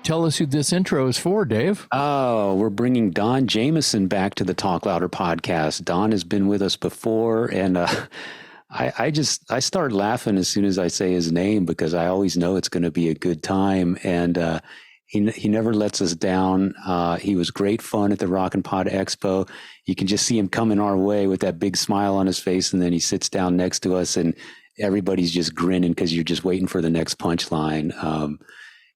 Tell us who this intro is for, Dave. Oh, we're bringing Don Jamieson back to the Talk Louder podcast. Don has been with us before, and I start laughing as soon as I say his name because I always know it's going to be a good time, and he never lets us down. He was great fun at the RockNPod Expo. You can just see him coming our way with that big smile on his face, and then he sits down next to us, and everybody's just grinning because you're just waiting for the next punchline.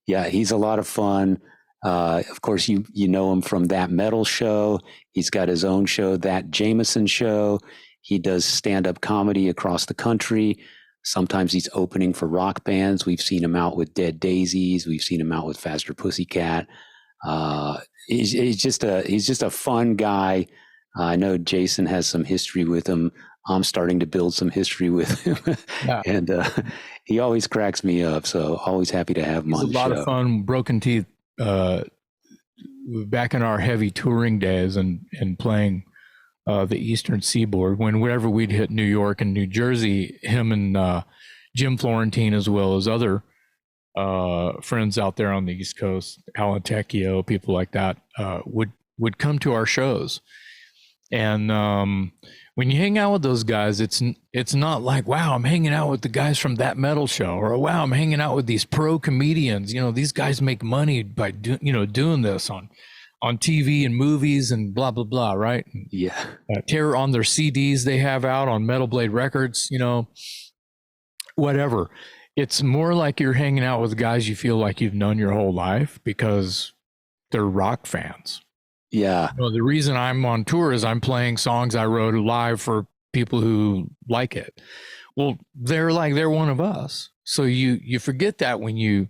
Yeah, he's a lot of fun. Of course, you know him from That Metal Show. He's got his own show, That Jameson Show. He does stand-up comedy across the country. Sometimes he's opening for rock bands. We've seen him out with Dead Daisies. We've seen him out with Faster Pussycat. He's just a fun guy. I know Jason has some history with him. I'm starting to build some history with him. Yeah. And he always cracks me up. So always happy to have him on the show. It's a lot of fun, broken teeth, back in our heavy touring days and playing the Eastern Seaboard. Whenever we'd hit New York and New Jersey, him and Jim Florentine, as well as other friends out there on the East Coast, Alan Tecchio, people like that, would come to our shows. And when you hang out with those guys, it's not like, wow, I'm hanging out with the guys from That Metal Show, or wow, I'm hanging out with these pro comedians. You know, these guys make money by doing this on TV and movies and blah blah blah, right? Yeah. Terror on their CDs they have out on Metal Blade Records, whatever. It's more like you're hanging out with guys you feel like you've known your whole life because they're rock fans. Yeah. The reason I'm on tour is I'm playing songs I wrote live for people who like it. Well, they're one of us. So you forget that when you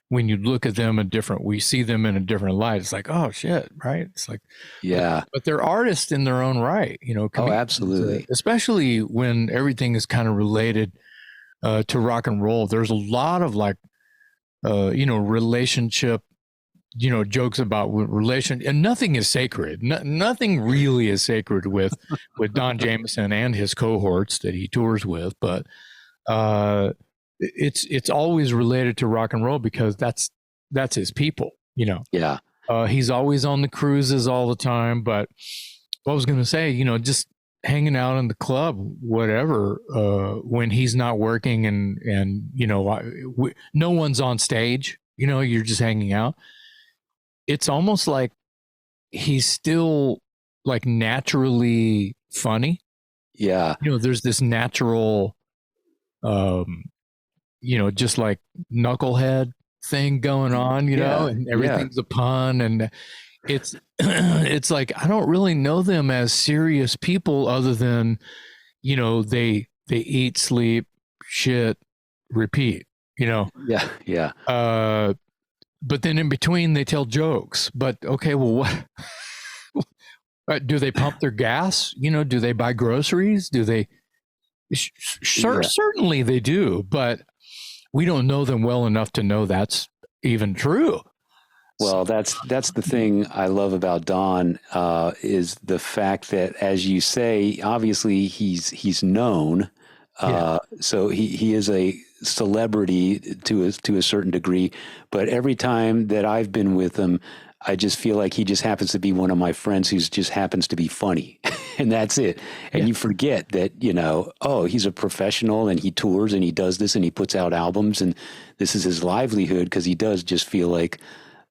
look at them we see them in a different light. It's like, oh shit, right? It's like, yeah. But they're artists in their own right, Oh, absolutely. Especially when everything is kind of related to rock and roll. There's a lot of relationship, jokes about relation, and nothing is sacred. Nothing really is sacred with Don Jameson and his cohorts that he tours with, but it's always related to rock and roll because that's his people, Yeah. He's always on the cruises all the time. But what I was going to say, just hanging out in the club, whatever, when he's not working and no one's on stage, you're just hanging out. It's almost like he's still like naturally funny. Yeah. There's this natural, just like knucklehead thing going on, and everything's a pun. And it's like, I don't really know them as serious people other than, they eat, sleep, shit, repeat, Yeah. Yeah. But then in between they tell jokes. But okay, well, what do they pump their gas? Do they buy groceries? Do they? Certainly they do, but we don't know them well enough to know that's even true. Well, that's the thing I love about Don is the fact that, as you say, obviously he's known. So he is a celebrity to a certain degree, but every time that I've been with him, I just feel like he just happens to be one of my friends who just happens to be funny, and that's it. And you forget that, he's a professional and he tours and he does this and he puts out albums and this is his livelihood, because he does just feel like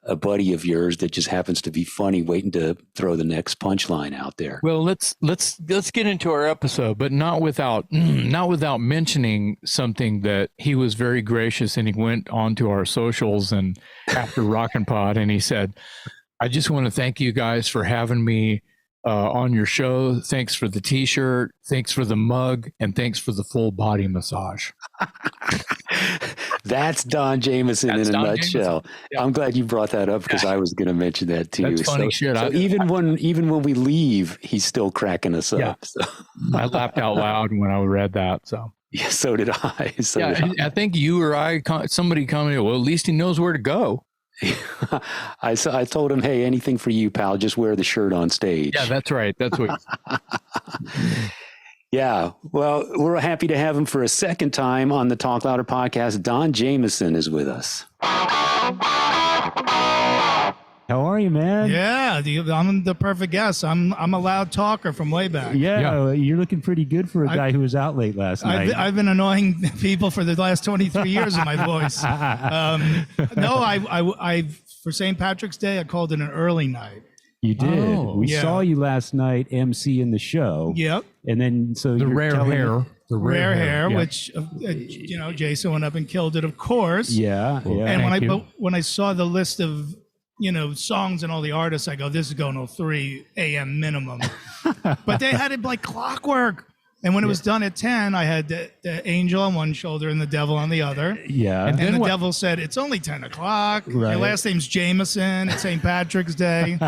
a buddy of yours that just happens to be funny, waiting to throw the next punchline out there. Well, let's get into our episode, but not without mentioning something that he was very gracious, and he went onto our socials and after RockNPod, and he said, "I just want to thank you guys for having me on your show. Thanks for the T-shirt, thanks for the mug, and thanks for the full body massage." That's Don Jameson in a nutshell. Yeah. I'm glad you brought that up because I was going to mention that too. That's funny shit. So even when we leave, he's still cracking us up. So. I laughed out loud when I read that. So yeah, so did I. I think you or somebody commented, well, at least he knows where to go. I told him, hey, anything for you, pal. Just wear the shirt on stage. Yeah, that's right. That's what. Yeah. Well, we're happy to have him for a second time on the Talk Louder podcast. Don Jameson is with us. How are you, man? Yeah, I'm the perfect guest. I'm a loud talker from way back. Yeah, you're looking pretty good for a guy who was out late last night. I've been annoying people for the last 23 years of my voice. No, I for St. Patrick's Day, I called it an early night. You did. We yeah. saw you last night MC in the show. Yep. And then so The you're rare telling hair. me- The Rare hair, yeah. which Jason went up and killed it, of course. Yeah, yeah. And Thank you. but when I saw the list of songs and all the artists, I go, this is going till 3 a.m. minimum. But they had it like clockwork. And when it was done at 10, I had the angel on one shoulder and the devil on the other. Yeah. And then the what- devil said, it's only 10 o'clock. Right. Your last name's Jameson. It's St. Patrick's Day.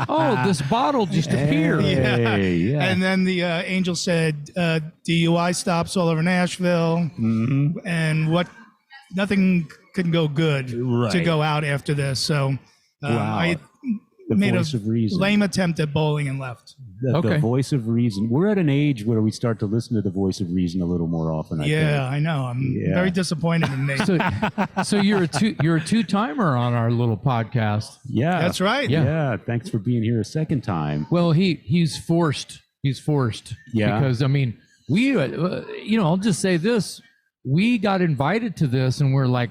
Oh, this bottle just appeared. Hey, yeah. And then the angel said, DUI stops all over Nashville. Mhm. And nothing could go good to Right. go out after this. So Wow. I The made voice a of reason. lame attempt at bowling and left. The Okay. voice of reason. We're at an age where we start to listen to the voice of reason a little more often. I Yeah, I know. I'm Yeah. very disappointed in me. So you're a two-timer on our little podcast. Yeah. That's right. Yeah. Yeah. Thanks for being here a second time. Well, he's forced. He's forced. Yeah. Because I mean, we I'll just say this: we got invited to this, and we're like,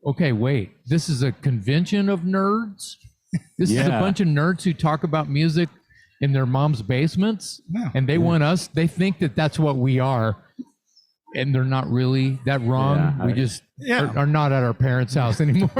okay, wait, this is a convention of nerds. This is a Yeah. bunch of nerds who talk about music in their mom's basements, Yeah. and they want us. They think that that's what we are, and they're not really that wrong. Yeah, We I- just Yeah. are not at our parents' house anymore.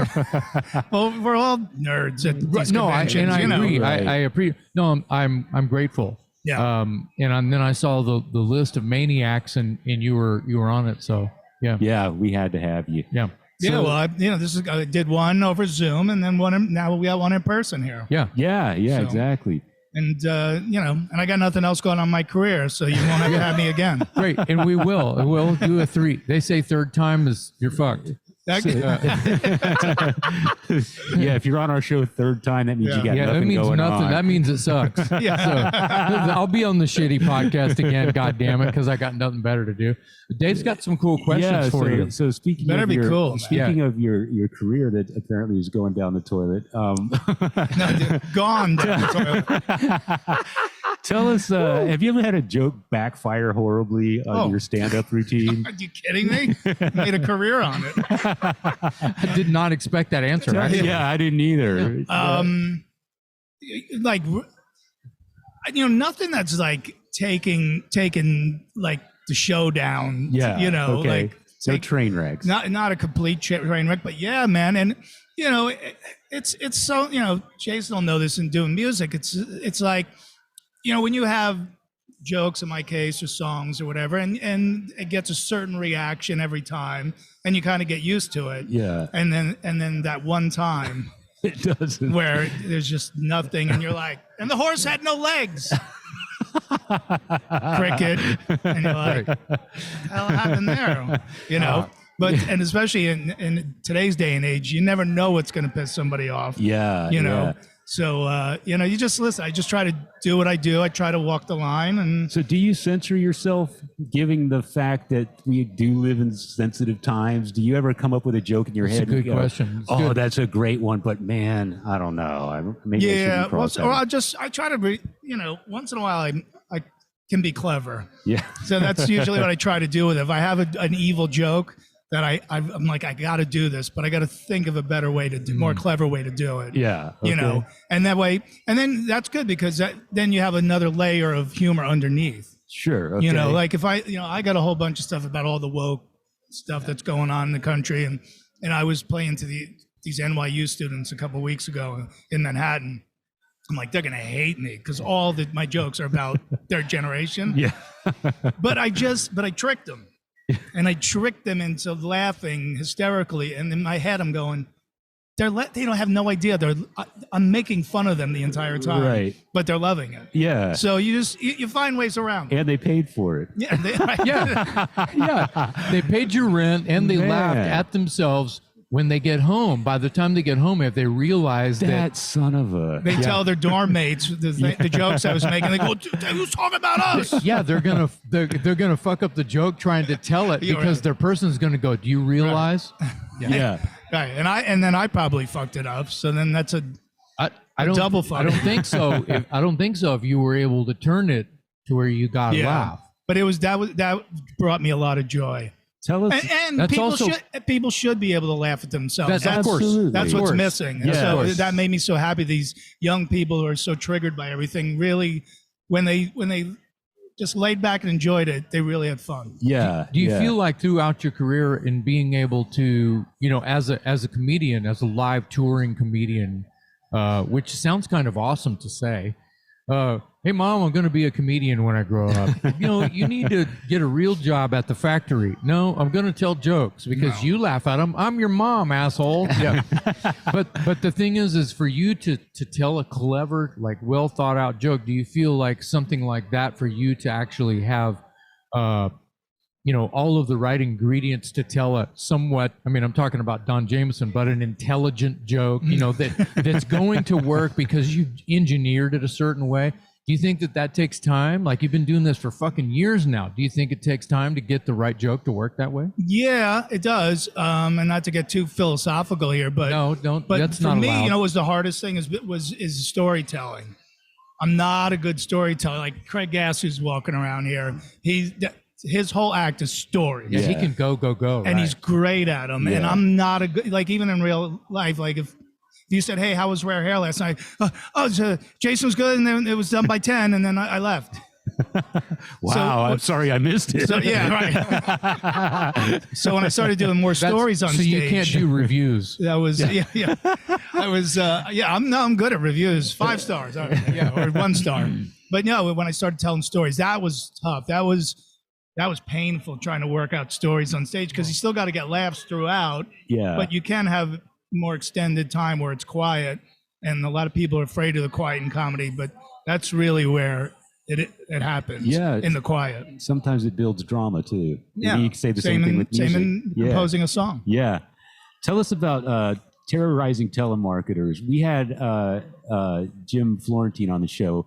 Well, we're all nerds at these No, I conventions, agree. Right. I appreciate. No, I'm grateful. Yeah. And then I saw the list of maniacs, and you were on it. So yeah, Yeah. We had to have you. yeah. Yeah, So, well, I did one over Zoom, and then now we got one in person here. yeah. Yeah. Yeah. So- Exactly. And and I got nothing else going on in my career, so you won't have to have me again. Great, and we will. We'll do a 3. They say third time is you're fucked. Yeah. If you're on our show third time, that means Yeah. you got Yeah, that nothing means going nothing. on. That means it sucks. Yeah. So, I'll be on the shitty podcast again. God damn it, because I got nothing better to do. Dave's got some cool questions for you. So speaking Better of be your, cool, man. speaking of your career that apparently is going down the toilet, No, dude, gone down the toilet. tell us, have you ever had a joke backfire horribly on Oh. your stand-up routine? Are you kidding me? Made a career on it. I did not expect that answer. Actually. Yeah, I didn't either. Like, nothing that's like taking like the show down. Yeah, okay. like No train wrecks. not a complete train wreck, but yeah, man. And it's so Jason will know this in doing music. It's like when you have jokes in my case or songs or whatever, and it gets a certain reaction every time, and you kind of get used to it. Yeah, And then that one time it doesn't. where there's just nothing, and you're like, and the horse had no legs. Cricket, and you're like, what the hell happened there? But and especially in today's day and age, you never know what's going to piss somebody off. Yeah, know. yeah. So you just listen. I just try to do what I do. I try to walk the line, and So do you censor yourself, given the fact that we do live in sensitive times? Do you ever come up with a joke in your That's a head? good and go, question. It's Oh, good. that's a great one, but man, I don't know. Maybe I yeah. shouldn't Well, cross or that. I try to be. Once in a while, I can be clever. Yeah. So that's usually what I try to do with it. If I have an evil joke that I'm like, I got to do this, but I got to think of a better way to do, more clever way to do it. Yeah. And that way, and then that's good because then you have another layer of humor underneath. Sure. Okay. Like if I got a whole bunch of stuff about all the woke stuff that's going on in the country, and I was playing to these NYU students a couple of weeks ago in Manhattan. I'm like, they're gonna hate me because all my jokes are about their generation. Yeah. But I tricked them, and I tricked them into laughing hysterically. And in my head, I'm going, they don't have no idea. I'm making fun of them the entire time, Right. But they're loving it. Yeah. So you find ways around it. And they paid for it. Yeah, Yeah, yeah. They paid your rent and they Man. laughed at themselves when they get home, by the time they get home, if they realize That son of a. They tell their dorm mates the jokes I was making. They go, "Who's talking about us?" yeah, they're gonna fuck up the joke trying to tell it You're because right. their person's gonna go, "Do you realize?" Yeah. Right, and then I probably fucked it up. So then that's I don't double fuck. I don't think so. I don't think so. If you were able to turn it to where you got a laugh. But that brought me a lot of joy. Tell us. And That's people should be able to laugh at themselves. Of course. Absolutely. That's Of what's course. missing. Yeah. So Of course. that made me so happy. These young people who are so triggered by everything, really, when they just laid back and enjoyed it, they really had fun. Yeah. Do you yeah. feel like throughout your career in being able to, as a comedian, as a live touring comedian, which sounds kind of awesome to say, hey mom, I'm going to be a comedian when I grow up. You need to get a real job at the factory. No, I'm going to tell jokes because you laugh at them. I'm your mom, asshole. Yeah. but the thing is for you to tell a clever, like well thought out joke, do you feel like something like that for you to actually have, all of the right ingredients to tell a somewhat, I'm talking about Don Jameson, but an intelligent joke, that's going to work because you engineered it a certain way. Do you think that takes time? Like, you've been doing this for fucking years now. Do you think it takes time to get the right joke to work that way? Yeah, it does. And not to get too philosophical here, but No, don't. But That's for not me, allowed. was the hardest thing is storytelling. I'm not a good storyteller. Like Craig Gass, who's walking around here, his whole act is story. Yeah, he Yeah. can go, And right. he's great at them. And Yeah. I'm not a good, like, even in real life, like if you said, "Hey, how was Rare Hair last night?" Jason was good, and then it was done by 10, and then I left. Wow. I'm sorry I missed it. So yeah, right. So when I started doing more stories on so stage, you can't do reviews. that was yeah. I was I'm good at reviews. 5 stars, all right, yeah, or 1 star. But no, when I started telling stories, that was tough. That was painful trying to work out stories on stage because you still got to get laughs throughout. Yeah. But you can have more extended time where it's quiet, and a lot of people are afraid of the quiet in comedy. But that's really where it happens. Yeah. In the quiet. Sometimes it builds drama too. Yeah. You can say the same thing with music. Same in composing a song. Yeah. Tell us about Terrorizing Telemarketers. We had Jim Florentine on the show,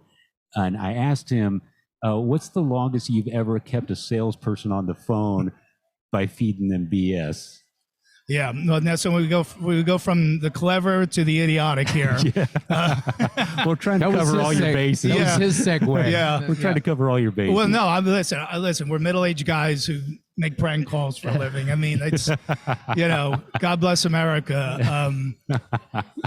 and I asked him, what's the longest you've ever kept a salesperson on the phone by feeding them BS? Yeah, well, that's when we go from the clever to the idiotic here. We're trying to cover all your bases. That Yeah. was his segue. Yeah. We're trying to cover all your bases. Well, no, listen. We're middle-aged guys who make prank calls for a living. I mean, it's God bless America.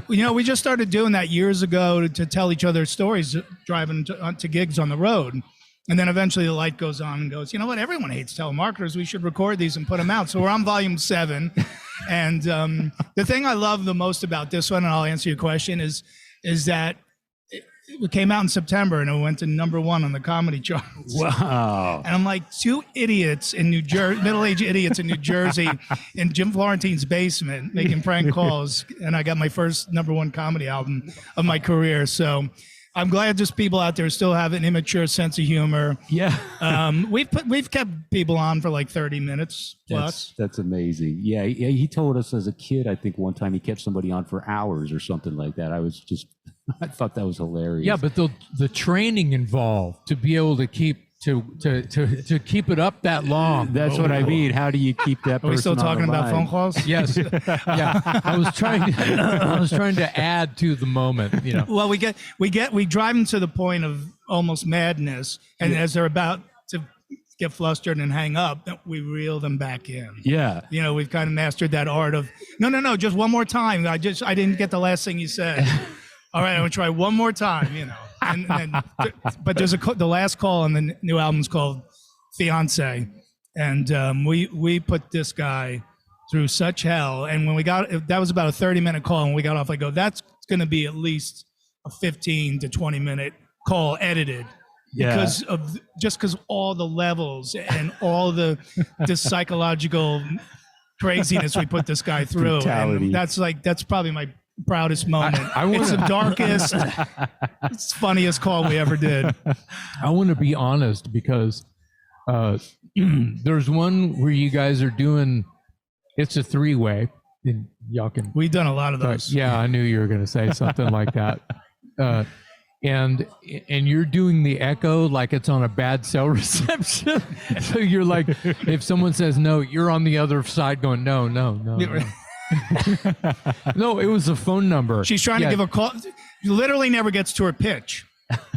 We just started doing that years ago to tell each other stories, driving to gigs on the road. And then eventually the light goes on and goes, you know what? Everyone hates telemarketers. We should record these and put them out. So we're on volume 7. And the thing I love the most about this one, and I'll answer your question, is that it came out in September and it went to #1 on the comedy charts. Wow. And I'm like, 2 idiots in New Jersey, middle-aged idiots in New Jersey, in Jim Florentine's basement making prank calls. And I got my first #1 comedy album of my career. So I'm glad just people out there still have an immature sense of humor. Yeah. We've kept people on for like 30 minutes plus. That's amazing. Yeah, he told us as a kid, I think one time he kept somebody on for hours or something like that. I thought that was hilarious. Yeah, but the training involved to be able to keep to keep it up that long. That's what I mean. How do you keep that person Are we still on the talking about line? phone calls? Yes. Yeah. I was trying to add to the moment, Well, we drive them to the point of almost madness, and as they're about to get flustered and hang up, we reel them back in. Yeah. We've kind of mastered that art of no, just one more time. I didn't get the last thing you said. All right, I'm gonna try one more time. But there's the last call on the new album's called Fiance, and we put this guy through such hell. And when that was about a 30-minute call, and we got off, I go, that's going to be at least a 15 to 20-minute call edited. Yeah. Because all the levels and all the psychological craziness we put this guy through. Brutality. And that's probably my proudest moment. It's the darkest, it's funniest call we ever did. I want to be honest because there's one where you guys are doing, it's a 3-way, And y'all can. We've done a lot of those. Yeah, I knew you were going to say something like that. And you're doing the echo like it's on a bad cell reception. So you're like, if someone says no, you're on the other side going, no. No, it was a phone number. She's trying to give a call. Literally never gets to her pitch.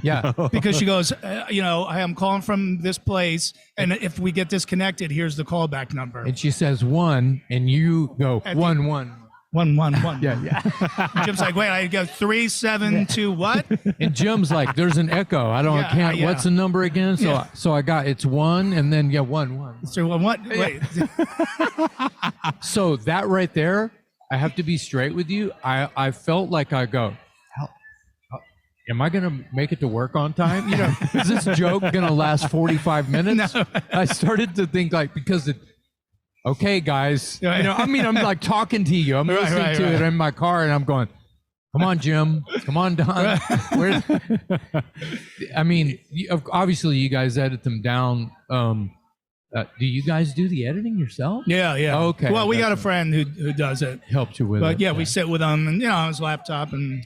Yeah. Because she goes, I am calling from this place, and if we get disconnected, here's the callback number. And she says 1, and you go 1 1. 1 1 1. Yeah. Jim's like, wait, I go 3 7 2 what? And Jim's like, there's an echo. I can't. Yeah. What's the number again? So so I got it's 1, and then 1 1. So what? Wait. So that right there, I have to be straight with you. I felt like I go, am I going to make it to work on time? Is this joke going to last 45 minutes? No. I started to think because okay, guys, I'm like talking to you. I'm listening to it in my car and I'm going, come on, Jim. Come on, Don. Obviously you guys edit them down. Do you guys do the editing yourself? Yeah. Okay. Well, we got a friend who does it. Helped you with it. But we sit with him and, on his laptop and...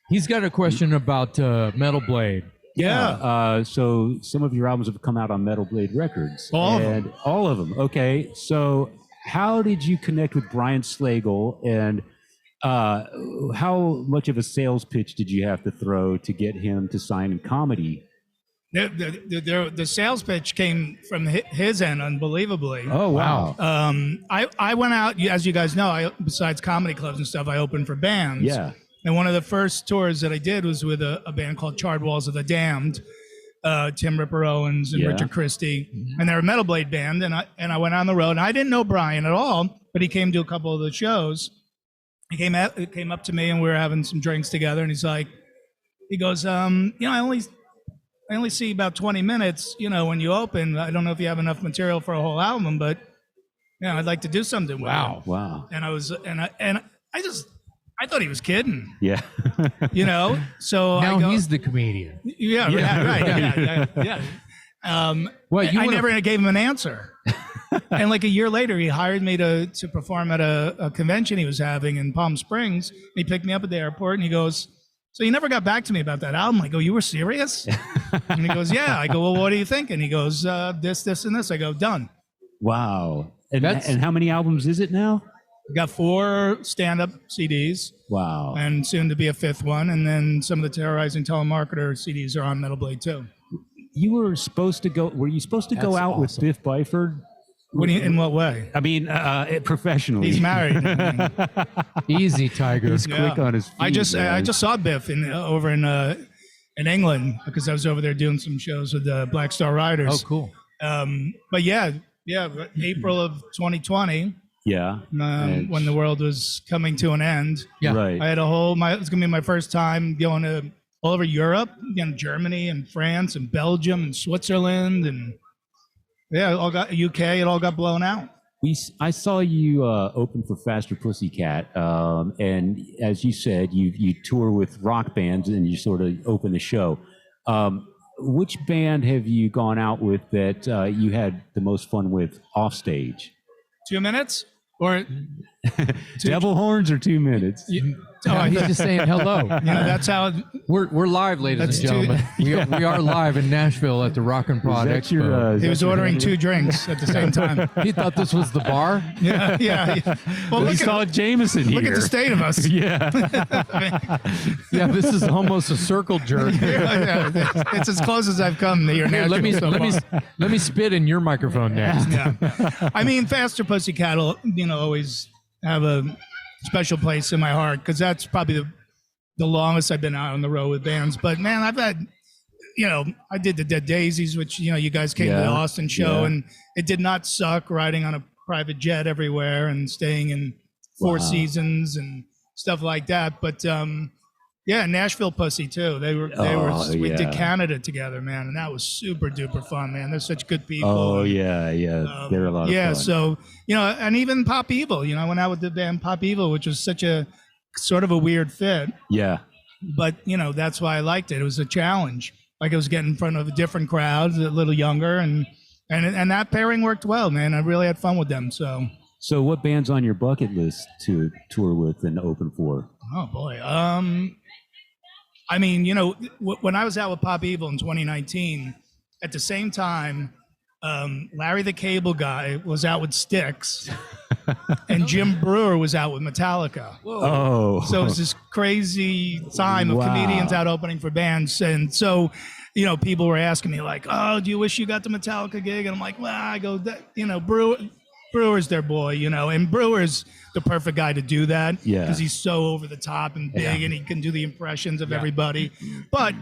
He's got a question about Metal Blade. Yeah. So some of your albums have come out on Metal Blade Records. All of them. Okay. So how did you connect with Brian Slagle, and how much of a sales pitch did you have to throw to get him to sign in comedy? The sales pitch came from his end, unbelievably. Oh, wow. I went out, as you guys know, besides comedy clubs and stuff, I opened for bands. Yeah. And one of the first tours that I did was with a band called Charred Walls of the Damned, Tim Ripper Owens and Richard Christie, and they're a Metal Blade band. And I went on the road, and I didn't know Brian at all, but he came to a couple of the shows. He came up to me, and we were having some drinks together, and he goes, I only see about 20 minutes, when you open. I don't know if you have enough material for a whole album, but I'd like to do something with it. Wow. And I thought he was kidding. Yeah. So now he's the comedian. Yeah. Right. I never gave him an answer. And like a year later, he hired me to perform at a convention he was having in Palm Springs. He picked me up at the airport, and he goes, so you never got back to me about that album? I go, you were serious? And he goes, yeah. I go, well, what do you think? And he goes, this, and this. I go, done. Wow. And how many albums is it now? We got 4 stand-up CDs. Wow. And soon to be a 5th one. And then some of the Terrorizing Telemarketer CDs are on Metal Blade too. Were you supposed to go out with Biff Byford? In what way? I mean, professionally. He's married. Easy, Tiger. He's quick on his feet. I just saw Biff over in England, because I was over there doing some shows with the Black Star Riders. Oh, cool. But April of 2020. Yeah. When the world was coming to an end. Yeah. Right. I had it's going to be my first time going to all over Europe, Germany and France and Belgium and Switzerland and all got UK. It all got blown out. I saw you open for Faster Pussycat, and as you said, you tour with rock bands and you sort of open the show. Which band have you gone out with that you had the most fun with off stage? 2 minutes? Or devil horns or 2 minutes? He's just saying hello. That's how we're live, ladies and gentlemen. We are live in Nashville at the RockNPod Expo. He was ordering 2 drinks at the same time. He thought this was the bar. Yeah. Well, we saw Jameson here. Look at the state of us. Yeah. This is almost a circle jerk. It's as close as I've come to your Nashville. Let me spit in your microphone next. Yeah. I mean, Faster Pussycat will, always have a special place in my heart, because that's probably the longest I've been out on the road with bands. But man, I've had, I did the Dead Daisies, which, you guys came to the Austin show, and it did not suck riding on a private jet everywhere and staying in Four Seasons and stuff like that. But Nashville Pussy too. We did Canada together, man, and that was super duper fun, man. They're such good people. Oh yeah. They're a lot of fun. Yeah, so and even Pop Evil. I went out with the band Pop Evil, which was such a sort of a weird fit. Yeah. But that's why I liked it. It was a challenge. Like, I was getting in front of a different crowd, a little younger, and that pairing worked well, man. I really had fun with them. So So what band's on your bucket list to tour with and open for? Oh boy. I mean, you know, when I was out with Pop Evil in 2019, at the same time, Larry the Cable Guy was out with Styx, and Jim Brewer was out with Metallica. Oh. So it was this crazy time of Wow. comedians out opening for bands. And so, you know, people were asking me like, oh, do you wish you got the Metallica gig? And I'm like, well, I go, you know, Brewer's their boy, you know, and Brewer's the perfect guy to do that. Yeah. Because he's so over the top and big, and he can do the impressions of everybody. But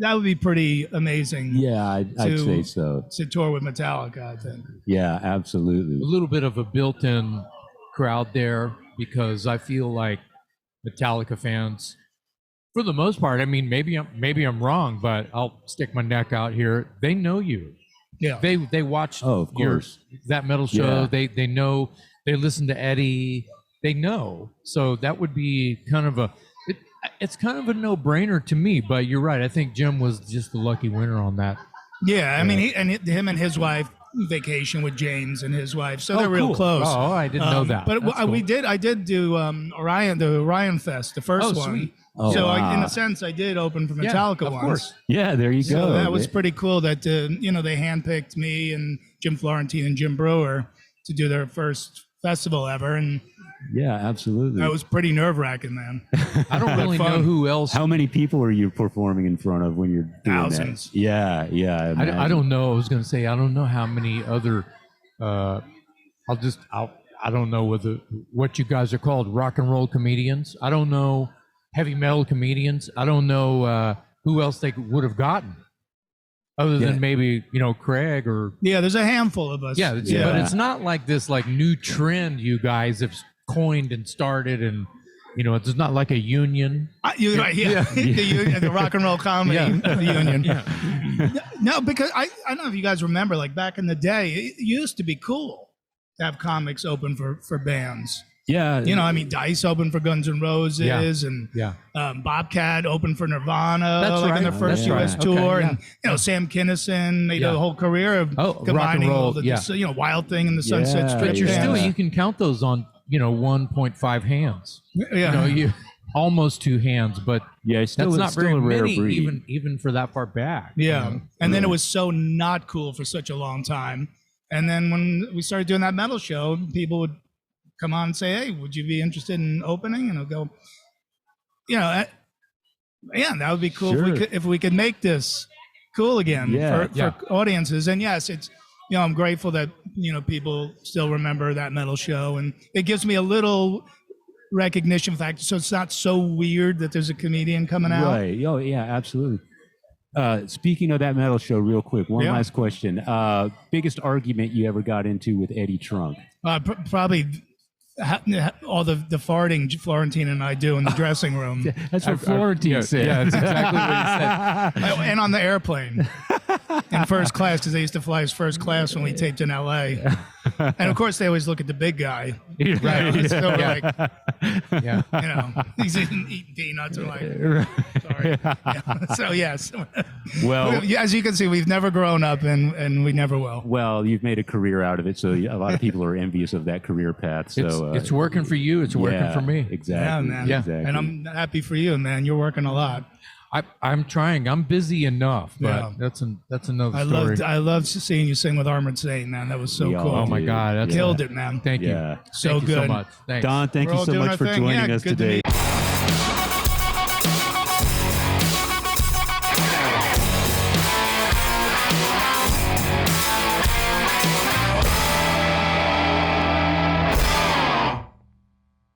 that would be pretty amazing. Yeah, I'd say so. To tour with Metallica, I think. Yeah, absolutely. A little bit of a built-in crowd there, because I feel like Metallica fans, for the most part, I mean, maybe I'm wrong, but I'll stick my neck out here. They know you. Yeah. They watch of course. that metal show. Yeah. They know. They listen to Eddie. They know. So that would be kind of it's kind of a no-brainer to me. But you're right. I think Jim was just the lucky winner on that. Yeah, I mean, him and his wife vacation with James and his wife, so they're real cool. close. Oh, I didn't know that. But That's cool. I did do the Orion Fest, the first one. Sweet. Oh, So wow. in a sense, I did open for Metallica of once. course. Yeah, there you So go. that was pretty cool that, you know, they handpicked me and Jim Florentine and Jim Brewer to do their first festival ever. And Yeah, absolutely. that was pretty nerve-wracking, man. I don't really know who else. How many people are you performing in front of when you're doing Thousands. that? Yeah. I don't know. I was going to say, I don't know how many other, I don't know what you guys are called, rock and roll comedians. I don't know heavy metal comedians. I don't know who else they would have gotten other than maybe, you know, Craig or. Yeah, there's a handful of us. Yeah, but it's not like this like new trend you guys have coined and started, and you know, it's not like a union. The Rock and Roll Comedy Union. Yeah. No, because I don't know if you guys remember, like back in the day, it used to be cool to have comics open for bands. Yeah. You know, I mean, Dice opened for Guns N' Roses, and Yeah. Bobcat opened for Nirvana, That's like right. in their first Yeah. U.S. Okay, tour, yeah. and you know, Sam Kinison made Yeah. a whole career of rock and combining roll, all the, yeah. you know, Wild Thing and the Sunset Yeah, Strip. But you're yeah. still, bands. you can count those on, you know, 1.5 hands. Yeah. You know, almost 2 hands, but Yeah, that's not still very a rare many, breed. even for that far back. Yeah. you know? And then it was so not cool for such a long time. And then when we started doing that metal show, people would come on and say, hey, would you be interested in opening? And I'll go, you know, yeah, that would be cool Sure. if we could make this cool again for audiences. And yes, it's, you know, I'm grateful that, you know, people still remember that metal show, and it gives me a little recognition factor. So it's not so weird that there's a comedian coming out. Right. Oh, yeah, absolutely. Speaking of that metal show, real quick, one last question. Biggest argument you ever got into with Eddie Trunk? Probably all the farting Florentine and I do in the dressing room. That's what Florentine said. Yeah, that's exactly what he said. And on the airplane in first class, because they used to fly as first class when we taped in LA. And of course, they always look at the big guy. Right. You know, so like, Yeah. you know, he's eating peanuts. And like, sorry. Yeah. So yes. Well, As you can see, we've never grown up, and we never will. well, you've made a career out of it, so a lot of people are envious of that career path. So It's working for you. It's working for me. Exactly. Yeah, man. Yeah. Exactly. And I'm happy for you, man. You're working a lot. I'm trying. I'm busy enough, but Yeah. that's another story. I loved seeing you sing with Armored Saint, man. That was so We all cool. Oh my did. God, that's Killed it, man. Thank you. Yeah. So Thank you good. so much. Thanks. Don, thank We're you all so doing much our for thing. joining Yeah, us good to today. meet